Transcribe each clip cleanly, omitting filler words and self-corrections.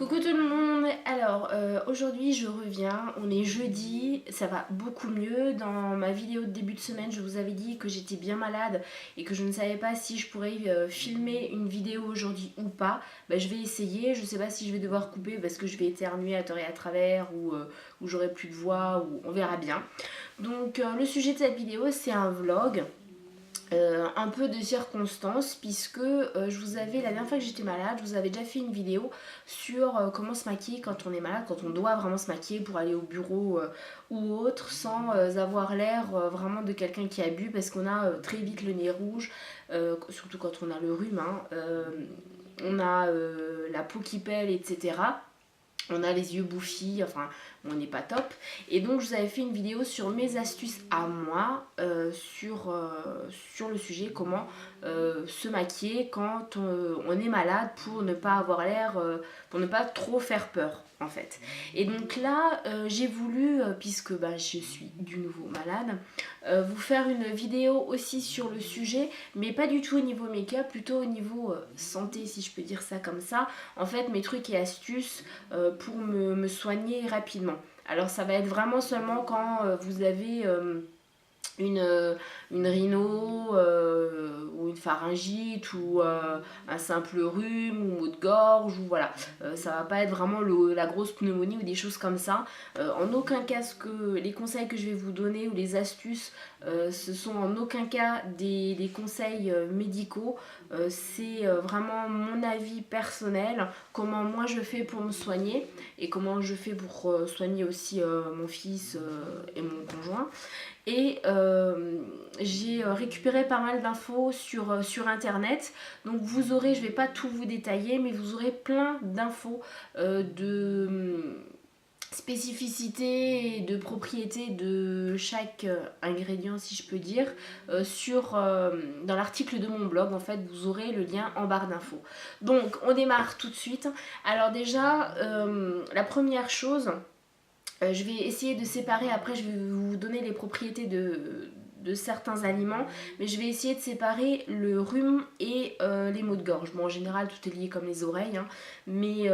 Coucou tout le monde. Alors aujourd'hui je reviens, on est jeudi, ça va beaucoup mieux. Dans ma vidéo de début de semaine je vous avais dit que j'étais bien malade et que je ne savais pas si je pourrais filmer une vidéo aujourd'hui ou pas. Je vais essayer, je sais pas si je vais devoir couper parce que je vais éternuer à tort et à travers ou j'aurai plus de voix, ou on verra bien. Donc le sujet de cette vidéo c'est un vlog. Un peu de circonstances puisque je vous avais, la dernière fois que j'étais malade, je vous avais déjà fait une vidéo sur comment se maquiller quand on est malade, quand on doit vraiment se maquiller pour aller au bureau ou autre sans avoir l'air vraiment de quelqu'un qui a bu parce qu'on a très vite le nez rouge, surtout quand on a le rhume, hein, on a la peau qui pèle, etc. On a les yeux bouffis, enfin on n'est pas top. Et donc je vous avais fait une vidéo sur mes astuces à moi, sur le sujet comment se maquiller quand on est malade pour ne pas avoir l'air, pour ne pas trop faire peur en fait. Et donc là j'ai voulu, puisque je suis du nouveau malade, vous faire une vidéo aussi sur le sujet, mais pas du tout au niveau make-up, plutôt au niveau santé si je peux dire ça comme ça. En fait mes trucs et astuces pour me soigner rapidement. Alors ça va être vraiment seulement quand vous avez une rhino ou une pharyngite ou un simple rhume ou maux de gorge ou voilà. Ça va pas être vraiment la grosse pneumonie ou des choses comme ça. En aucun cas les conseils que je vais vous donner ou les astuces ce sont en aucun cas des conseils médicaux. C'est vraiment mon avis personnel, comment moi je fais pour me soigner et comment je fais pour soigner aussi mon fils et mon conjoint. Et j'ai récupéré pas mal d'infos sur internet, donc vous aurez, je vais pas tout vous détailler, mais vous aurez plein d'infos de spécificités et de propriétés de chaque ingrédient si je peux dire dans l'article de mon blog. En fait vous aurez le lien en barre d'infos. Donc on démarre tout de suite. Alors déjà la première chose, je vais essayer de séparer, après je vais vous donner les propriétés de certains aliments, mais je vais essayer de séparer le rhume et les maux de gorge. Bon, en général tout est lié comme les oreilles, hein, mais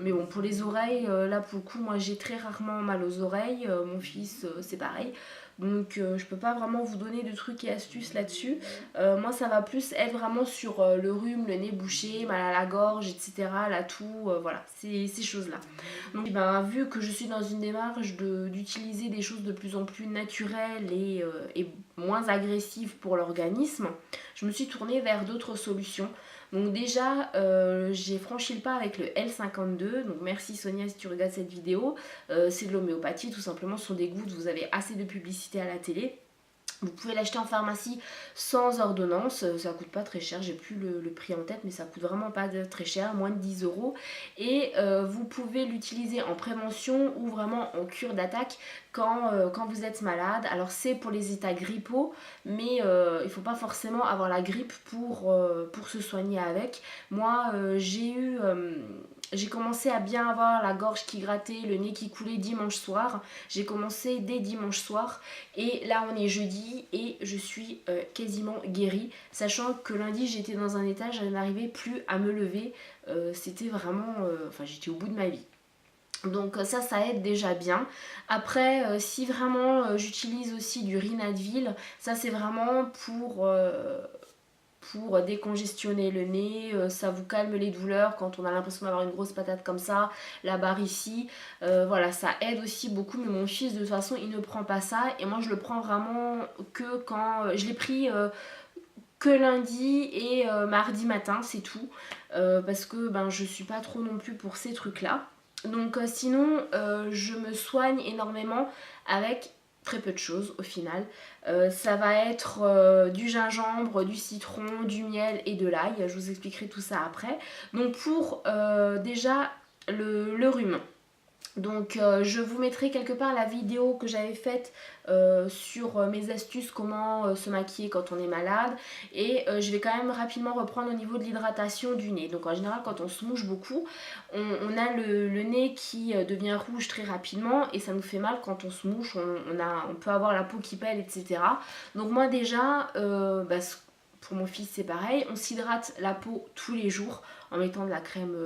bon, pour les oreilles, là pour le coup moi j'ai très rarement mal aux oreilles, mon fils c'est pareil. Donc je peux pas vraiment vous donner de trucs et astuces là-dessus. Moi ça va plus être vraiment sur le rhume, le nez bouché, mal à la gorge, etc. La toux, voilà, ces choses-là. Donc vu que je suis dans une démarche d'utiliser des choses de plus en plus naturelles et moins agressives pour l'organisme, je me suis tournée vers d'autres solutions. Donc déjà j'ai franchi le pas avec le L52, donc merci Sonia si tu regardes cette vidéo. C'est de l'homéopathie tout simplement, ce sont des gouttes, vous avez assez de publicité à la télé. Vous pouvez l'acheter en pharmacie sans ordonnance, ça coûte pas très cher, j'ai plus le prix en tête, mais ça coûte vraiment pas très cher, moins de 10 euros. Et vous pouvez l'utiliser en prévention ou vraiment en cure d'attaque quand vous êtes malade. Alors c'est pour les états grippaux, mais il ne faut pas forcément avoir la grippe pour se soigner avec. Moi j'ai commencé à bien avoir la gorge qui grattait, le nez qui coulait dimanche soir. J'ai commencé dès dimanche soir et là on est jeudi et je suis quasiment guérie. Sachant que lundi j'étais dans un état, je n'arrivais plus à me lever. C'était vraiment... Enfin j'étais au bout de ma vie. Donc ça aide déjà bien. Après si vraiment j'utilise aussi du Rinadvil, ça c'est vraiment pour décongestionner le nez, ça vous calme les douleurs quand on a l'impression d'avoir une grosse patate comme ça, la barre ici, voilà, ça aide aussi beaucoup. Mais mon fils de toute façon il ne prend pas ça et moi je le prends vraiment que quand je l'ai pris que lundi et mardi matin, c'est tout, parce que je suis pas trop non plus pour ces trucs là. Donc sinon je me soigne énormément avec très peu de choses au final. Ça va être du gingembre, du citron, du miel et de l'ail. Je vous expliquerai tout ça après. Donc pour déjà le rhume. Donc je vous mettrai quelque part la vidéo que j'avais faite sur mes astuces comment se maquiller quand on est malade. Et je vais quand même rapidement reprendre au niveau de l'hydratation du nez. Donc en général quand on se mouche beaucoup, on a le nez qui devient rouge très rapidement et ça nous fait mal quand on se mouche, on peut avoir la peau qui pèle, etc. Donc moi déjà, pour mon fils c'est pareil, on s'hydrate la peau tous les jours en mettant de la crème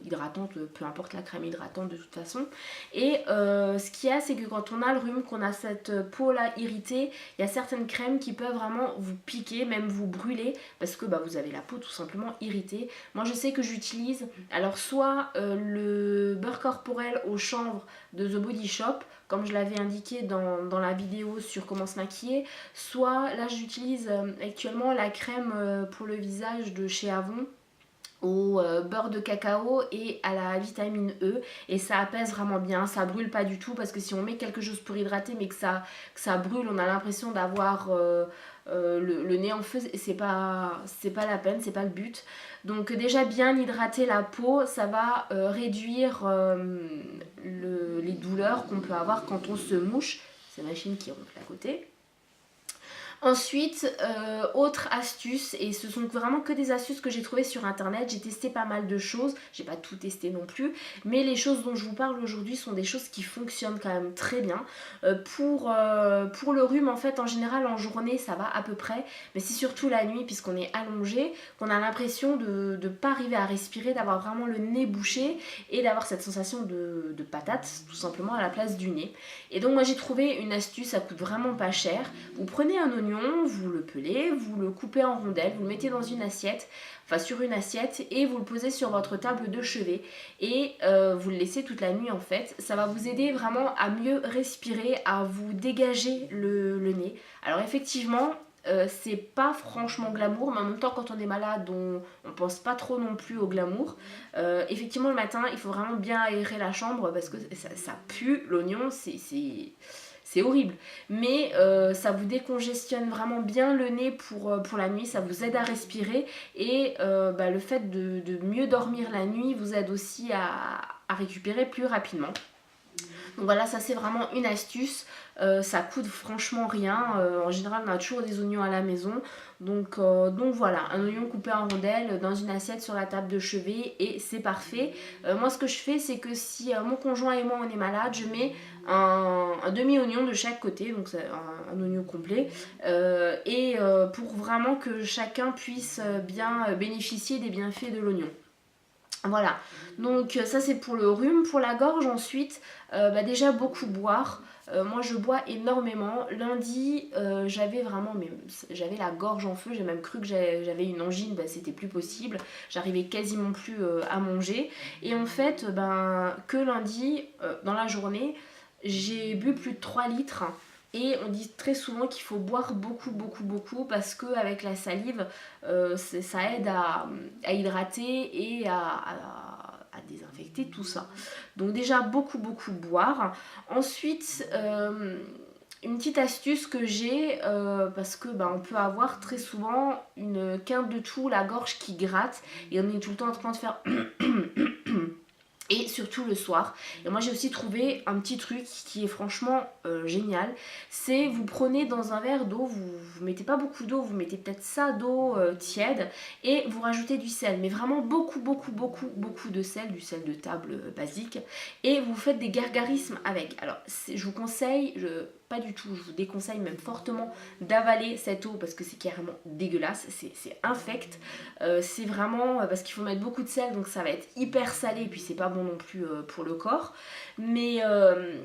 hydratante, peu importe la crème hydratante de toute façon. Et ce qu'il y a, c'est que quand on a le rhume, qu'on a cette peau là irritée, il y a certaines crèmes qui peuvent vraiment vous piquer, même vous brûler, parce que vous avez la peau tout simplement irritée. Moi je sais que j'utilise alors soit le beurre corporel au chanvre de The Body Shop, comme je l'avais indiqué dans la vidéo sur comment se maquiller, soit là j'utilise actuellement la crème pour le visage de chez Avon au beurre de cacao et à la vitamine E, et ça apaise vraiment bien, ça brûle pas du tout, parce que si on met quelque chose pour hydrater mais que ça brûle, on a l'impression d'avoir le nez en feu, c'est pas la peine, c'est pas le but. Donc déjà bien hydrater la peau, ça va réduire les douleurs qu'on peut avoir quand on se mouche. C'est la machine qui ronfle à côté. Ensuite, autre astuce, et ce sont vraiment que des astuces que j'ai trouvées sur internet, j'ai testé pas mal de choses, j'ai pas tout testé non plus, mais les choses dont je vous parle aujourd'hui sont des choses qui fonctionnent quand même très bien. Pour le rhume, en fait, en général en journée ça va à peu près, mais c'est surtout la nuit, puisqu'on est allongé, qu'on a l'impression de ne pas arriver à respirer, d'avoir vraiment le nez bouché et d'avoir cette sensation de patate tout simplement à la place du nez. Et donc moi j'ai trouvé une astuce, ça coûte vraiment pas cher. Vous prenez un oignon, vous le pelez, vous le coupez en rondelles, vous le mettez dans une assiette, enfin sur une assiette, et vous le posez sur votre table de chevet, et vous le laissez toute la nuit en fait. Ça va vous aider vraiment à mieux respirer, à vous dégager le nez. Alors effectivement, c'est pas franchement glamour, mais en même temps quand on est malade on pense pas trop non plus au glamour. Effectivement le matin il faut vraiment bien aérer la chambre, parce que ça pue, l'oignon c'est horrible, mais ça vous décongestionne vraiment bien le nez pour la nuit, ça vous aide à respirer, et le fait de mieux dormir la nuit vous aide aussi à récupérer plus rapidement. Donc voilà, ça c'est vraiment une astuce, ça coûte franchement rien, en général on a toujours des oignons à la maison, donc voilà, un oignon coupé en rondelles dans une assiette sur la table de chevet et c'est parfait. Moi ce que je fais, c'est que si mon conjoint et moi on est malade, je mets un demi-oignon de chaque côté, donc c'est un oignon complet, pour vraiment que chacun puisse bien bénéficier des bienfaits de l'oignon. Voilà, donc ça c'est pour le rhume. Pour la gorge ensuite, déjà beaucoup boire. Moi je bois énormément. Lundi j'avais la gorge en feu, j'ai même cru que j'avais une angine, c'était plus possible. J'arrivais quasiment plus à manger. Et en fait, que lundi, dans la journée, j'ai bu plus de 3 litres. Et on dit très souvent qu'il faut boire beaucoup, beaucoup, beaucoup, parce qu'avec la salive, ça aide à hydrater et à désinfecter tout ça. Donc déjà beaucoup, beaucoup boire. Ensuite, une petite astuce que j'ai, parce que on peut avoir très souvent une quinte de toux, la gorge qui gratte, et on est tout le temps en train de faire... et surtout le soir. Et moi j'ai aussi trouvé un petit truc qui est franchement génial, c'est vous prenez dans un verre d'eau, vous mettez pas beaucoup d'eau, vous mettez peut-être ça d'eau tiède, et vous rajoutez du sel, mais vraiment beaucoup beaucoup beaucoup beaucoup de sel, du sel de table basique, et vous faites des gargarismes avec. Alors je vous conseille, pas du tout, je vous déconseille même fortement d'avaler cette eau, parce que c'est carrément dégueulasse, c'est infect, c'est vraiment parce qu'il faut mettre beaucoup de sel, donc ça va être hyper salé, et puis c'est pas bon non plus pour le corps, mais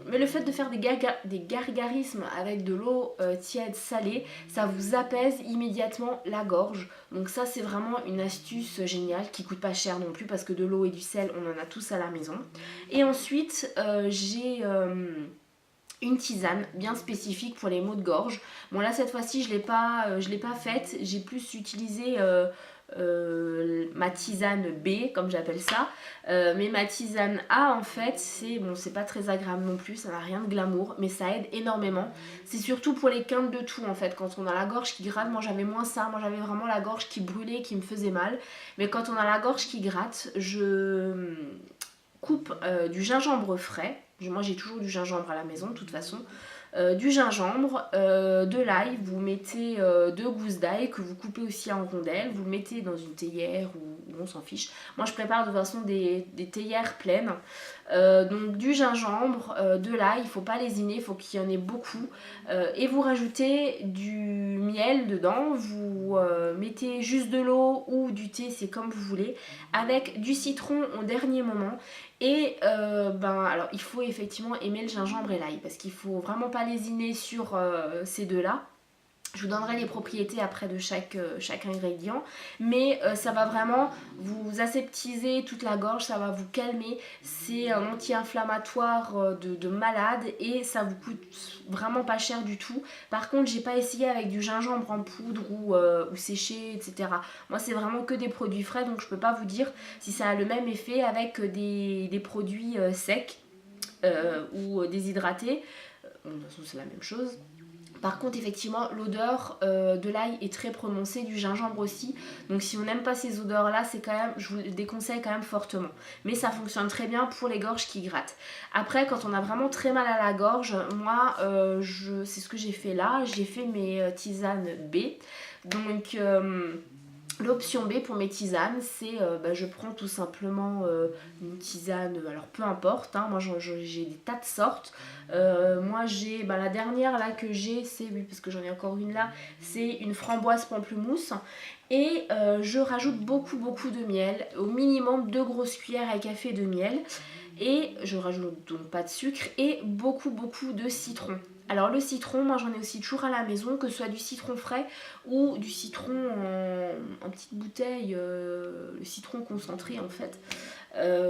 le fait de faire des gargarismes avec de l'eau tiède salée, ça vous apaise immédiatement la gorge. Donc ça c'est vraiment une astuce géniale qui coûte pas cher non plus, parce que de l'eau et du sel on en a tous à la maison. Et ensuite j'ai une tisane bien spécifique pour les maux de gorge. Bon là cette fois-ci je l'ai pas faite, j'ai plus utilisé ma tisane B comme j'appelle ça, mais ma tisane A en fait c'est pas très agréable non plus, ça n'a rien de glamour, mais ça aide énormément. C'est surtout pour les quintes de toux en fait, quand on a la gorge qui gratte. Moi j'avais moins ça, moi j'avais vraiment la gorge qui brûlait, qui me faisait mal, mais quand on a la gorge qui gratte, je coupe du gingembre frais. Moi j'ai toujours du gingembre à la maison de toute façon. du gingembre, de l'ail, vous mettez 2 gousses d'ail que vous coupez aussi en rondelles, vous le mettez dans une théière ou on s'en fiche. Moi je prépare de toute façon des théières pleines. Donc du gingembre, de l'ail, il ne faut pas lésiner, il faut qu'il y en ait beaucoup. Et vous rajoutez du miel dedans, vous mettez juste de l'eau ou du thé, c'est comme vous voulez, avec du citron au dernier moment. Et alors il faut effectivement aimer le gingembre et l'ail parce qu'il ne faut vraiment pas lésiner sur ces deux-là. Je vous donnerai les propriétés après de chaque ingrédient, mais ça va vraiment vous aseptiser toute la gorge, ça va vous calmer. C'est un anti-inflammatoire de malade et ça vous coûte vraiment pas cher du tout. Par contre, j'ai pas essayé avec du gingembre en poudre ou séché, etc. Moi, c'est vraiment que des produits frais, donc je peux pas vous dire si ça a le même effet avec des produits secs ou déshydratés. Bon, de toute façon, c'est la même chose. Par contre, effectivement, l'odeur de l'ail est très prononcée, du gingembre aussi. Donc si on n'aime pas ces odeurs-là, c'est quand même, je vous le déconseille quand même fortement. Mais ça fonctionne très bien pour les gorges qui grattent. Après, quand on a vraiment très mal à la gorge, moi, c'est ce que j'ai fait là. J'ai fait mes tisanes B. Donc... l'option B pour mes tisanes, c'est je prends tout simplement une tisane, alors peu importe, hein, moi j'ai des tas de sortes. Moi j'ai la dernière là que j'ai, c'est, oui parce que j'en ai encore une là, c'est une framboise pamplemousse. Et je rajoute beaucoup de miel, au minimum 2 grosses cuillères à café de miel. Et je rajoute donc pas de sucre et beaucoup de citron. Alors le citron, moi j'en ai aussi toujours à la maison, que ce soit du citron frais ou du citron en petite bouteille, le citron concentré en fait.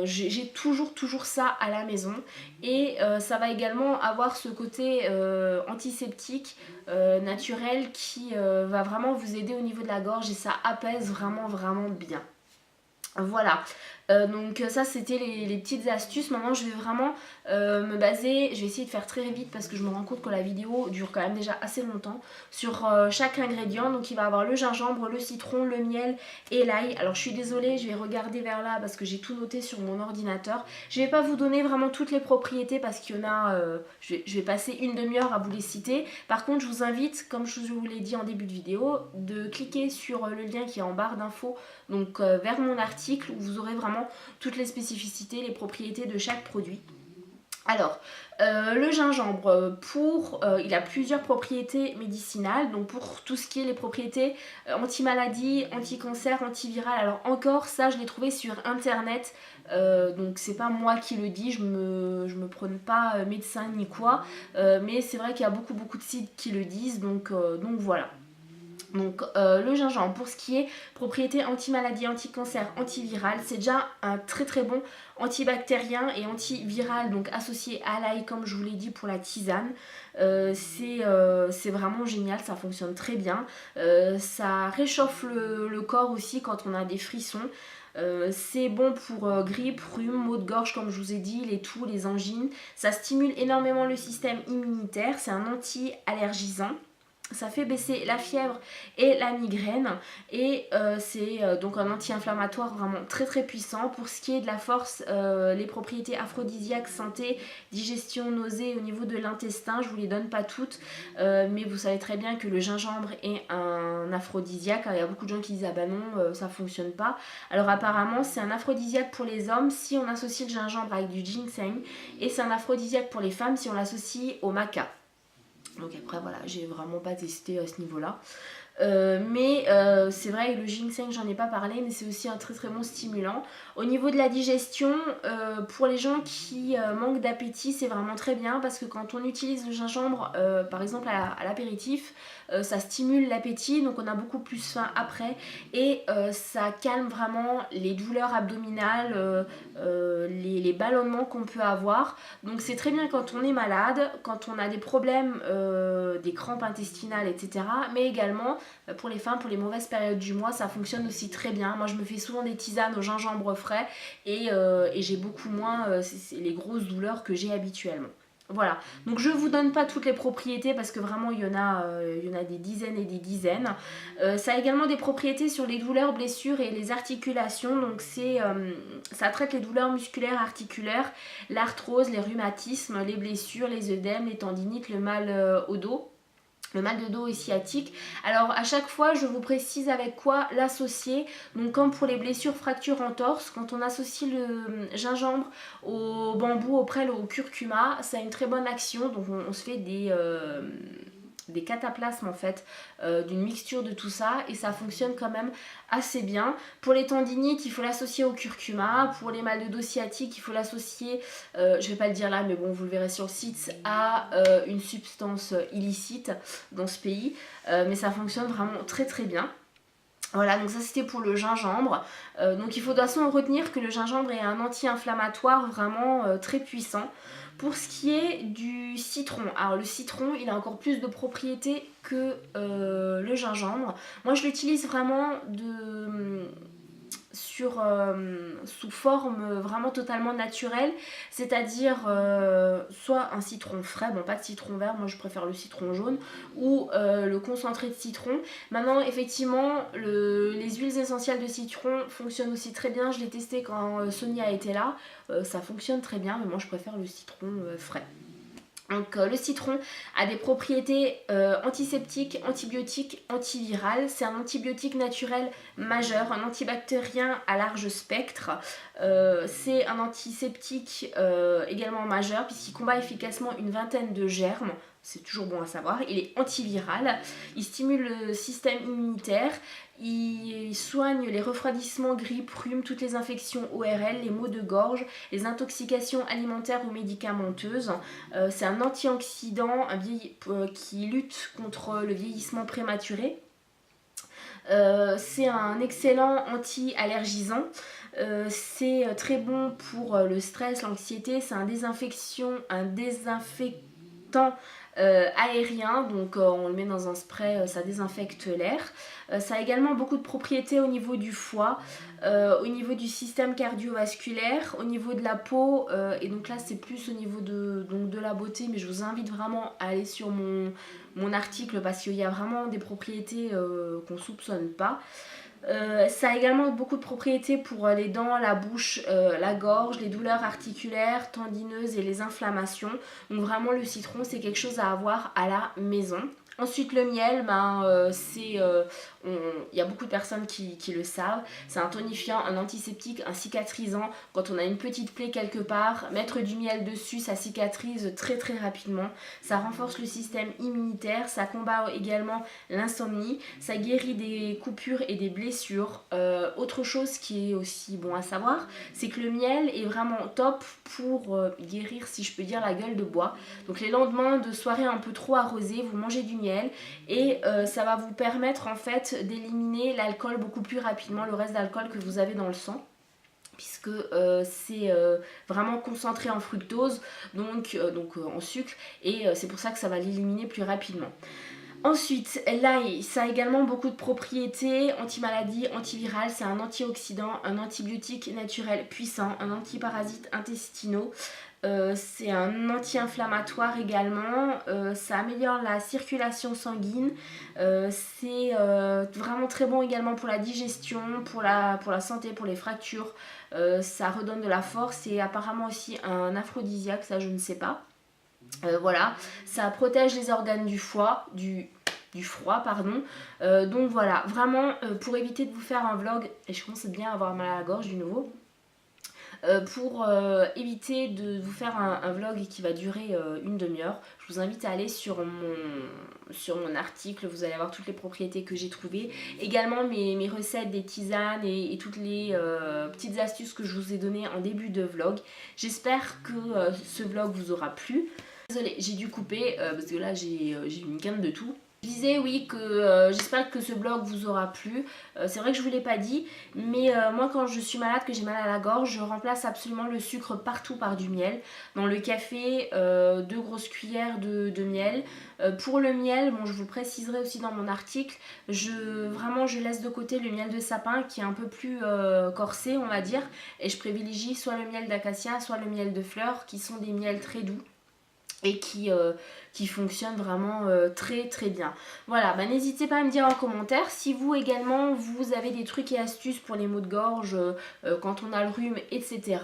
J'ai toujours ça à la maison et ça va également avoir ce côté antiseptique naturel qui va vraiment vous aider au niveau de la gorge et ça apaise vraiment bien. Voilà, donc ça c'était les petites astuces. Maintenant je vais vraiment me baser, je vais essayer de faire très vite parce que je me rends compte que la vidéo dure quand même déjà assez longtemps, sur chaque ingrédient. Donc il va avoir le gingembre, le citron, le miel et l'ail. Alors je suis désolée, je vais regarder vers là parce que j'ai tout noté sur mon ordinateur. Je vais pas vous donner vraiment toutes les propriétés parce qu'il y en a, je vais passer une demi-heure à vous les citer. Par contre je vous invite, comme je vous l'ai dit en début de vidéo, de cliquer sur le lien qui est en barre d'infos, donc vers mon article où vous aurez vraiment toutes les spécificités, les propriétés de chaque produit. Alors, le gingembre, il a plusieurs propriétés médicinales, donc pour tout ce qui est les propriétés anti-maladie, anti-cancer, antivirales. Alors encore, ça je l'ai trouvé sur internet, donc c'est pas moi qui le dis, je me prône pas médecin ni quoi, mais c'est vrai qu'il y a beaucoup de sites qui le disent, donc voilà. Donc le gingembre, pour ce qui est propriétés anti-maladie, anti-cancer, antivirale, c'est déjà un très bon antibactérien et antiviral, donc associé à l'ail comme je vous l'ai dit pour la tisane. C'est vraiment génial, ça fonctionne très bien. Ça réchauffe le corps aussi quand on a des frissons. C'est bon pour grippe, rhume, maux de gorge comme je vous ai dit, les toux, les angines. Ça stimule énormément le système immunitaire, c'est un anti-allergisant. Ça fait baisser la fièvre et la migraine et c'est donc un anti-inflammatoire vraiment très puissant. Pour ce qui est de la force, les propriétés aphrodisiaques, santé, digestion, nausée au niveau de l'intestin, je vous les donne pas toutes, mais vous savez très bien que le gingembre est un aphrodisiaque. Il y a beaucoup de gens qui disent ah bah non, ça fonctionne pas. Alors apparemment c'est un aphrodisiaque pour les hommes si on associe le gingembre avec du ginseng et c'est un aphrodisiaque pour les femmes si on l'associe au maca. Donc après voilà, j'ai vraiment pas testé à ce niveau-là. Mais c'est vrai que le ginseng, j'en ai pas parlé, mais c'est aussi un très bon stimulant. Au niveau de la digestion, pour les gens qui manquent d'appétit, c'est vraiment très bien parce que quand on utilise le gingembre, par exemple à l'apéritif, ça stimule l'appétit, donc on a beaucoup plus faim après et ça calme vraiment les douleurs abdominales, les ballonnements qu'on peut avoir. Donc c'est très bien quand on est malade, quand on a des problèmes, des crampes intestinales, etc. Mais également pour les femmes, pour les mauvaises périodes du mois, ça fonctionne aussi très bien. Moi je me fais souvent des tisanes au gingembre frais et j'ai beaucoup moins les grosses douleurs que j'ai habituellement. Voilà, donc je vous donne pas toutes les propriétés parce que vraiment il y en a des dizaines et des dizaines. Ça a également des propriétés sur les douleurs, blessures et les articulations. Donc ça traite les douleurs musculaires, articulaires, l'arthrose, les rhumatismes, les blessures, les œdèmes, les tendinites, le mal au dos. Le mal de dos et sciatique. Alors à chaque fois je vous précise avec quoi l'associer. Donc comme pour les blessures, fractures, entorses, quand on associe le gingembre au bambou, au prêle, au curcuma, ça a une très bonne action. Donc on se fait des cataplasmes en fait d'une mixture de tout ça et ça fonctionne quand même assez bien. Pour les tendinites, il faut l'associer au curcuma. Pour les mal de dos sciatiques, il faut l'associer, je vais pas le dire là mais bon vous le verrez sur le site, à une substance illicite dans ce pays, mais ça fonctionne vraiment très très bien. Voilà, donc ça c'était pour le gingembre. Donc il faut de toute façon retenir que le gingembre est un anti-inflammatoire vraiment très puissant. Pour ce qui est du citron, alors le citron il a encore plus de propriétés que le gingembre. Moi je l'utilise vraiment sous forme vraiment totalement naturelle, c'est-à-dire soit un citron frais, bon pas de citron vert, moi je préfère le citron jaune, ou le concentré de citron. Maintenant effectivement les huiles essentielles de citron fonctionnent aussi très bien, je l'ai testé quand Sonia était là, ça fonctionne très bien, mais moi je préfère le citron frais. Donc le citron a des propriétés antiseptiques, antibiotiques, antivirales. C'est un antibiotique naturel majeur, un antibactérien à large spectre. C'est un antiseptique également majeur puisqu'il combat efficacement une vingtaine de germes. C'est toujours bon à savoir. Il est antiviral, il stimule le système immunitaire, il soigne les refroidissements, grippe, rhume, toutes les infections ORL, les maux de gorge, les intoxications alimentaires ou médicamenteuses. C'est un antioxydant qui lutte contre le vieillissement prématuré. C'est un excellent anti-allergisant. C'est très bon pour le stress, l'anxiété. C'est un désinfectant aérien, donc on le met dans un spray, ça désinfecte l'air. Ça a également beaucoup de propriétés au niveau du foie, au niveau du système cardiovasculaire, au niveau de la peau, et donc là c'est plus au niveau de la beauté, mais je vous invite vraiment à aller sur mon article parce qu'il y a vraiment des propriétés qu'on ne soupçonne pas. Ça a également beaucoup de propriétés pour les dents, la bouche, la gorge, les douleurs articulaires, tendineuses et les inflammations. Donc vraiment le citron c'est quelque chose à avoir à la maison. Ensuite le miel, il y a beaucoup de personnes qui le savent. C'est un tonifiant, un antiseptique, un cicatrisant. Quand on a une petite plaie quelque part, mettre du miel dessus, ça cicatrise très très rapidement. Ça renforce le système immunitaire, ça combat également l'insomnie, ça guérit des coupures et des blessures. Autre chose qui est aussi bon à savoir, c'est que le miel est vraiment top pour guérir, si je peux dire, la gueule de bois. Donc les lendemains de soirée un peu trop arrosée, vous mangez du miel et ça va vous permettre en fait d'éliminer l'alcool beaucoup plus rapidement, le reste d'alcool que vous avez dans le sang, puisque c'est vraiment concentré en fructose, donc en sucre, et c'est pour ça que ça va l'éliminer plus rapidement. Ensuite, l'ail, ça a également beaucoup de propriétés anti-maladie, antivirales, c'est un antioxydant, un antibiotique naturel puissant, un antiparasite intestinaux. C'est un anti-inflammatoire également, ça améliore la circulation sanguine, c'est vraiment très bon également pour la digestion, pour la santé, pour les fractures, ça redonne de la force et apparemment aussi un aphrodisiaque, ça je ne sais pas. Voilà, ça protège les organes du foie, du froid, pardon. Donc voilà, vraiment pour éviter de vous faire un vlog, et je commence bien à avoir mal à la gorge du nouveau. Pour éviter de vous faire un vlog qui va durer une demi-heure, je vous invite à aller sur mon article, vous allez avoir toutes les propriétés que j'ai trouvées. Également mes recettes des tisanes et toutes les petites astuces que je vous ai données en début de vlog. J'espère que ce vlog vous aura plu. Désolée, j'ai dû couper parce que là j'ai une gamme de tout. Je disais oui que j'espère que ce vlog vous aura plu. C'est vrai que je vous l'ai pas dit, mais moi quand je suis malade, que j'ai mal à la gorge, je remplace absolument le sucre partout par du miel. Dans le café, 2 grosses cuillères de miel. Pour le miel, bon, je vous le préciserai aussi dans mon article, je laisse de côté le miel de sapin qui est un peu plus corsé on va dire, et je privilégie soit le miel d'acacia, soit le miel de fleurs qui sont des miels très doux. et qui fonctionne vraiment très très bien. Voilà, bah, n'hésitez pas à me dire en commentaire si vous également vous avez des trucs et astuces pour les maux de gorge quand on a le rhume, etc.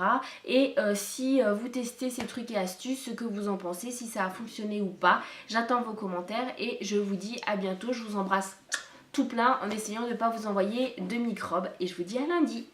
Et si vous testez ces trucs et astuces, ce que vous en pensez, si ça a fonctionné ou pas. J'attends vos commentaires et je vous dis à bientôt. Je vous embrasse tout plein en essayant de ne pas vous envoyer de microbes et je vous dis à lundi.